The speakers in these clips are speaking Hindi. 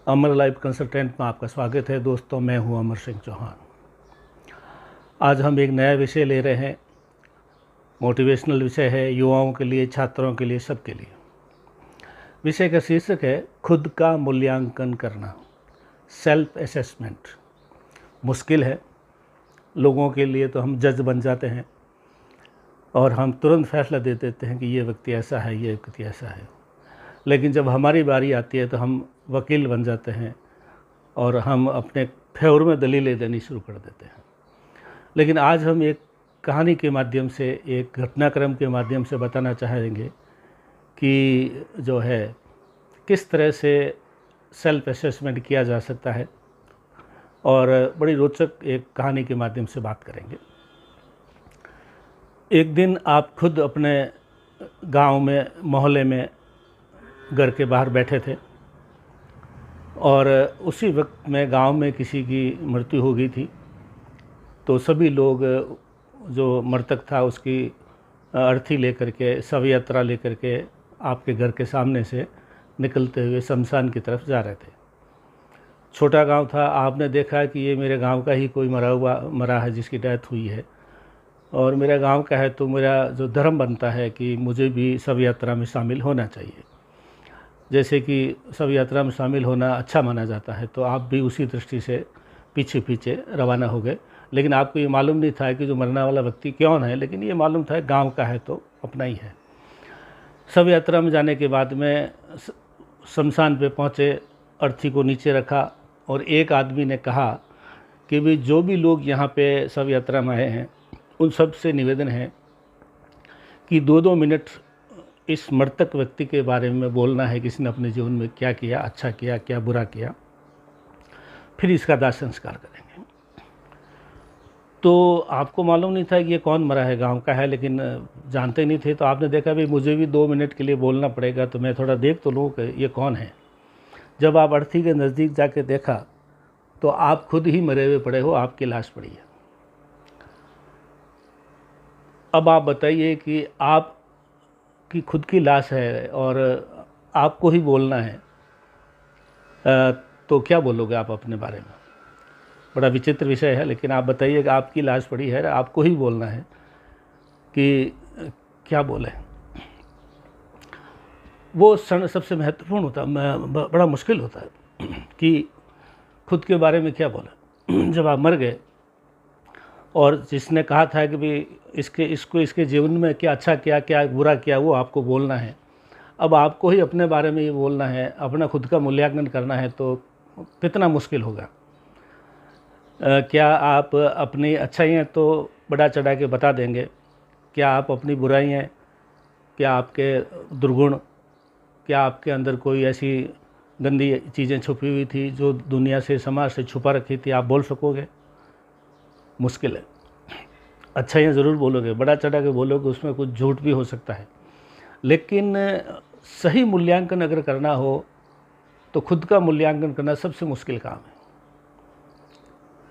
अमर लाइफ कंसल्टेंट में आपका स्वागत है। दोस्तों, मैं हूं अमर सिंह चौहान। आज हम एक नया विषय ले रहे हैं। मोटिवेशनल विषय है, युवाओं के लिए, छात्रों के लिए, सबके लिए। विषय का शीर्षक है खुद का मूल्यांकन करना, सेल्फ असेसमेंट। मुश्किल है, लोगों के लिए तो हम जज बन जाते हैं और हम तुरंत फैसला दे देते हैं कि ये व्यक्ति ऐसा है, ये व्यक्ति ऐसा है। लेकिन जब हमारी बारी आती है तो हम वकील बन जाते हैं और हम अपने फेवर में दलीलें देनी शुरू कर देते हैं। लेकिन आज हम एक कहानी के माध्यम से, एक घटनाक्रम के माध्यम से बताना चाहेंगे कि जो है किस तरह से सेल्फ असेसमेंट किया जा सकता है, और बड़ी रोचक एक कहानी के माध्यम से बात करेंगे। एक दिन आप खुद अपने गांव में, मोहल्ले में, घर के बाहर बैठे थे और उसी वक्त में गांव में किसी की मृत्यु हो गई थी। तो सभी लोग, जो मृतक था उसकी अर्थी लेकर के, शव यात्रा लेकर के आपके घर के सामने से निकलते हुए शमशान की तरफ जा रहे थे। छोटा गांव था, आपने देखा कि ये मेरे गांव का ही कोई मरा है जिसकी डेथ हुई है, और मेरा गांव का है, तो मेरा जो धर्म बनता है कि मुझे भी शव यात्रा में शामिल होना चाहिए। जैसे कि शव यात्रा में शामिल होना अच्छा माना जाता है, तो आप भी उसी दृष्टि से पीछे पीछे रवाना हो गए। लेकिन आपको ये मालूम नहीं था कि जो मरने वाला व्यक्ति कौन है, लेकिन ये मालूम था गांव का है तो अपना ही है। शव यात्रा में जाने के बाद में शमशान पे पहुँचे, अर्थी को नीचे रखा और एक आदमी ने कहा कि भाई जो भी लोग यहाँ पे शव यात्रा में आए हैं उन सब से निवेदन है कि 2-2 मिनट इस मृतक व्यक्ति के बारे में बोलना है, किसी ने अपने जीवन में क्या किया, अच्छा किया, क्या बुरा किया, फिर इसका दाह संस्कार करेंगे। तो आपको मालूम नहीं था कि ये कौन मरा है, गांव का है, लेकिन जानते नहीं थे। तो आपने देखा भाई मुझे भी 2 मिनट के लिए बोलना पड़ेगा, तो मैं थोड़ा देख तो लूँ कि ये कौन है। जब आप अर्थी के नज़दीक जाके देखा तो आप खुद ही मरे हुए पड़े हो, आपकी लाश पड़ी है। अब आप बताइए कि आप की खुद की लाश है और आपको ही बोलना है, तो क्या बोलोगे आप अपने बारे में? बड़ा विचित्र विषय है, लेकिन आप बताइए कि आपकी लाश पड़ी है, आपको ही बोलना है कि क्या बोले। वो क्षण सबसे महत्वपूर्ण होता है, बड़ा मुश्किल होता है कि खुद के बारे में क्या बोले। जब आप मर गए और जिसने कहा था कि भाई इसके जीवन में क्या अच्छा किया, क्या बुरा किया, वो आपको बोलना है। अब आपको ही अपने बारे में ये बोलना है, अपना खुद का मूल्यांकन करना है, तो कितना मुश्किल होगा। क्या आप अपनी अच्छाइयाँ तो बढ़ा चढ़ा के बता देंगे? क्या आप अपनी बुराइयाँ, क्या आपके दुर्गुण, क्या आपके अंदर कोई ऐसी गंदी चीज़ें छुपी हुई थी जो दुनिया से, समाज से छुपा रखी थी, आप बोल सकोगे? मुश्किल है। अच्छाइयाँ ज़रूर बोलोगे, बड़ा चढ़ा के बोलोगे, उसमें कुछ झूठ भी हो सकता है। लेकिन सही मूल्यांकन अगर करना हो तो खुद का मूल्यांकन करना सबसे मुश्किल काम है।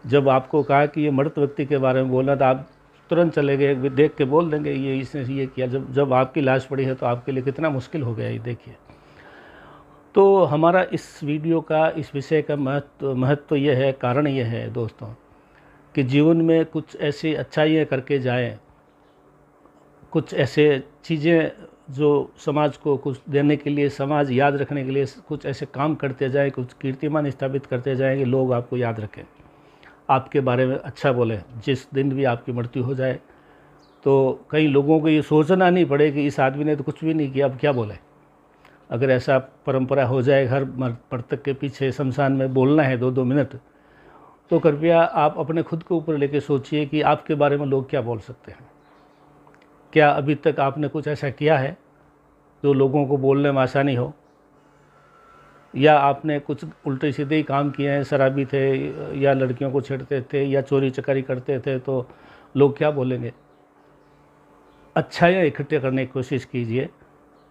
जब आपको कहा कि ये मृत व्यक्ति के बारे में बोलना, तो आप तुरंत चले गए, देख के बोल देंगे ये इसने ये किया। जब आपकी लाश पड़ी है तो आपके लिए कितना मुश्किल हो गया ये देखिए। तो हमारा इस वीडियो का, इस विषय का महत्व ये है, कारण ये है दोस्तों, कि जीवन में कुछ ऐसी अच्छाइयाँ करके जाएं, कुछ ऐसे चीज़ें जो समाज को कुछ देने के लिए, समाज याद रखने के लिए कुछ ऐसे काम करते जाएं, कुछ कीर्तिमान स्थापित करते जाएं कि लोग आपको याद रखें, आपके बारे में अच्छा बोलें। जिस दिन भी आपकी मृत्यु हो जाए तो कई लोगों को ये सोचना नहीं पड़े कि इस आदमी ने तो कुछ भी नहीं किया, अब क्या बोले। अगर ऐसा परंपरा हो जाए, हर मृतक के पीछे शमशान में बोलना है 2-2 मिनट, तो कृपया आप अपने खुद के ऊपर लेके सोचिए कि आपके बारे में लोग क्या बोल सकते हैं। क्या अभी तक आपने कुछ ऐसा किया है जो लोगों को बोलने में आसानी हो, या आपने कुछ उल्टे सीधे ही काम किए हैं, शराबी थे या लड़कियों को छेड़ते थे या चोरी चकारी करते थे, तो लोग क्या बोलेंगे। अच्छाइयाँ इकट्ठे करने की कोशिश कीजिए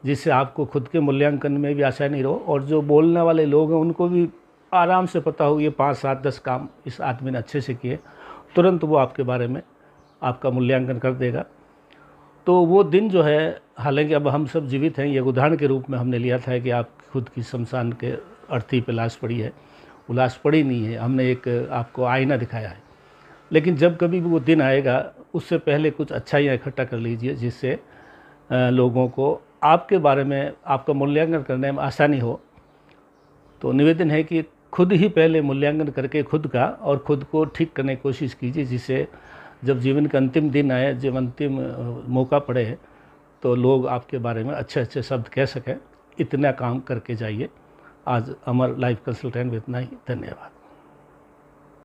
जिससे आपको खुद के मूल्यांकन में भी आसानी रहो, और जो बोलने वाले लोग हैं उनको भी आराम से पता हो ये 5, 7, 10 काम इस आदमी ने अच्छे से किए, तुरंत वो आपके बारे में आपका मूल्यांकन कर देगा। तो वो दिन जो है, हालांकि अब हम सब जीवित हैं, ये उदाहरण के रूप में हमने लिया था कि आप खुद की शमशान के अर्थी पे लाश पड़ी है, वो लाश पड़ी नहीं है, हमने एक आपको आईना दिखाया है। लेकिन जब कभी भी वो दिन आएगा उससे पहले कुछ अच्छाइयाँ इकट्ठा कर लीजिए, जिससे लोगों को आपके बारे में आपका मूल्यांकन करने में आसानी हो। तो निवेदन है कि खुद ही पहले मूल्यांकन करके खुद का और खुद को ठीक करने की कोशिश कीजिए, जिससे जब जीवन का अंतिम दिन आए, जब अंतिम मौका पड़े, तो लोग आपके बारे में अच्छे अच्छे शब्द कह सकें। इतना काम करके जाइए। आज अमर लाइफ कंसल्टेंट में इतना ही। धन्यवाद।